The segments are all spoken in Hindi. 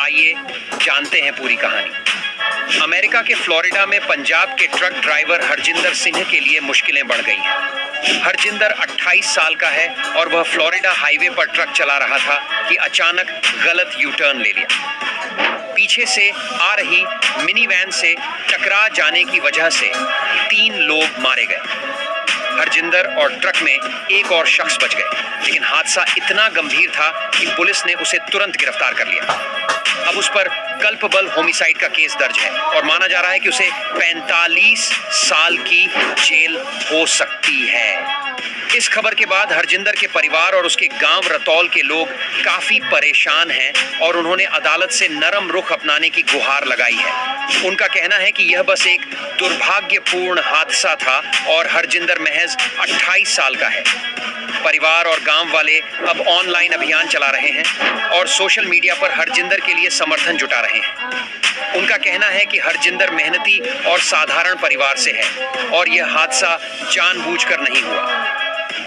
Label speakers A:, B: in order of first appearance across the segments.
A: आइए जानते हैं पूरी कहानी। अमेरिका के फ्लोरिडा में पंजाब के ट्रक ड्राइवर हरजिंदर सिंह के लिए मुश्किलें बढ़ गई हैं। हरजिंदर 28 साल का है और वह फ्लोरिडा हाईवे पर ट्रक चला रहा था कि अचानक गलत यू टर्न ले लिया। पीछे से आ रही मिनी वैन से टकरा जाने की वजह से 3 लोग मारे गए। हरजिंदर और ट्रक में एक और शख्स बच गए, लेकिन हादसा इतना गंभीर था कि पुलिस ने उसे तुरंत गिरफ्तार कर लिया। अब उस पर कल्पबल होमिसाइड का केस दर्ज है और माना जा रहा है कि उसे 45 साल की जेल हो सकती है। इस खबर के बाद हरजिंदर के परिवार और उसके गांव रतौल के लोग काफी परेशान हैं और उन्होंने अदालत से नरम रुख अपनाने की गुहार लगाई है। उनका कहना है कि यह बस एक दुर्भाग्यपूर्ण हादसा था और हरजिंदर महज 28 साल का है। परिवार और गांव वाले अब ऑनलाइन अभियान चला रहे हैं और सोशल मीडिया पर हरजिंदर के लिए समर्थन जुटा रहे हैं। उनका कहना है कि हरजिंदर मेहनती और साधारण परिवार से है और यह हादसा जानबूझकर नहीं हुआ।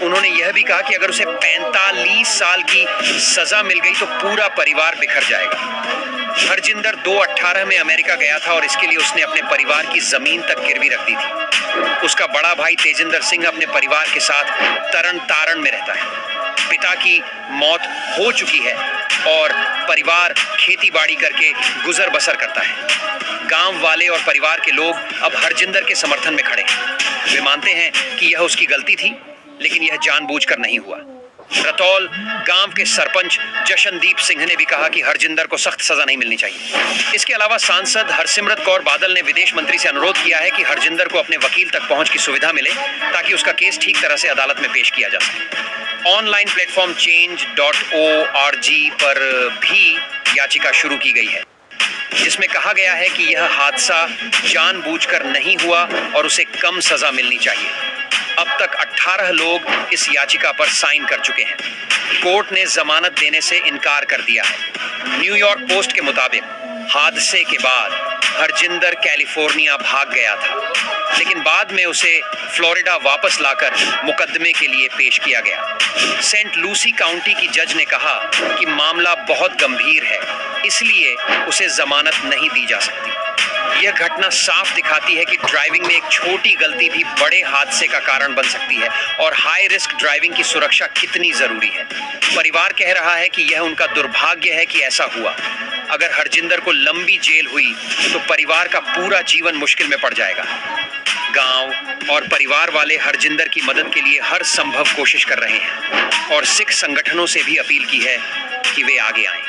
A: उन्होंने यह भी कहा कि अगर उसे 45 साल की सजा मिल गई तो पूरा परिवार बिखर जाएगा। हरजिंदर 2018 में अमेरिका गया था और इसके लिए उसने अपने परिवार की जमीन तक गिरवी रख दी थी। उसका बड़ा भाई तेजिंदर सिंह अपने परिवार के साथ तरन तारण में रहता है। पिता की मौत हो चुकी है और परिवार खेती बाड़ी करके गुजर बसर करता है। गांव वाले और परिवार के लोग अब हरजिंदर के समर्थन में खड़े हैं। वे मानते हैं कि यह उसकी गलती थी, लेकिन यह जानबूझकर नहीं हुआ। रतौल गांव के सरपंच जशनदीप सिंह ने भी कहा कि हरजिंदर को सख्त सजा नहीं मिलनी चाहिए। इसके अलावा सांसद हरसिमरत कौर बादल ने विदेश मंत्री से अनुरोध किया है कि हरजिंदर को अपने वकील तक पहुंच की सुविधा मिले ताकि उसका केस ठीक तरह से अदालत में पेश किया जा सके। ऑनलाइन प्लेटफॉर्म change.org पर भी याचिका शुरू की गई है, जिसमें कहा गया है कि यह हादसा जानबूझकर नहीं हुआ और उसे कम सजा मिलनी चाहिए। अब तक 18 लोग इस याचिका पर साइन कर चुके हैं। कोर्ट ने जमानत देने से इनकार कर दिया है। न्यूयॉर्क पोस्ट के मुताबिक हादसे के बाद हरजिंदर कैलिफोर्निया भाग गया था, लेकिन बाद में उसे फ्लोरिडा वापस लाकर मुकदमे के लिए पेश किया गया। सेंट लूसी काउंटी की जज ने कहा कि मामला बहुत गंभीर है, इसलिए उसे जमानत नहीं दी जा सकती। यह घटना साफ दिखाती है कि ड्राइविंग में एक छोटी गलती भी बड़े हादसे का कारण बन सकती है और हाई रिस्क ड्राइविंग की सुरक्षा कितनी जरूरी है। परिवार कह रहा है कि यह उनका दुर्भाग्य है कि ऐसा हुआ। अगर हरजिंदर को लंबी जेल हुई तो परिवार का पूरा जीवन मुश्किल में पड़ जाएगा। गांव और परिवार वाले हरजिंदर की मदद के लिए हर संभव कोशिश कर रहे हैं और सिख संगठनों से भी अपील की है कि वे आगे आएं।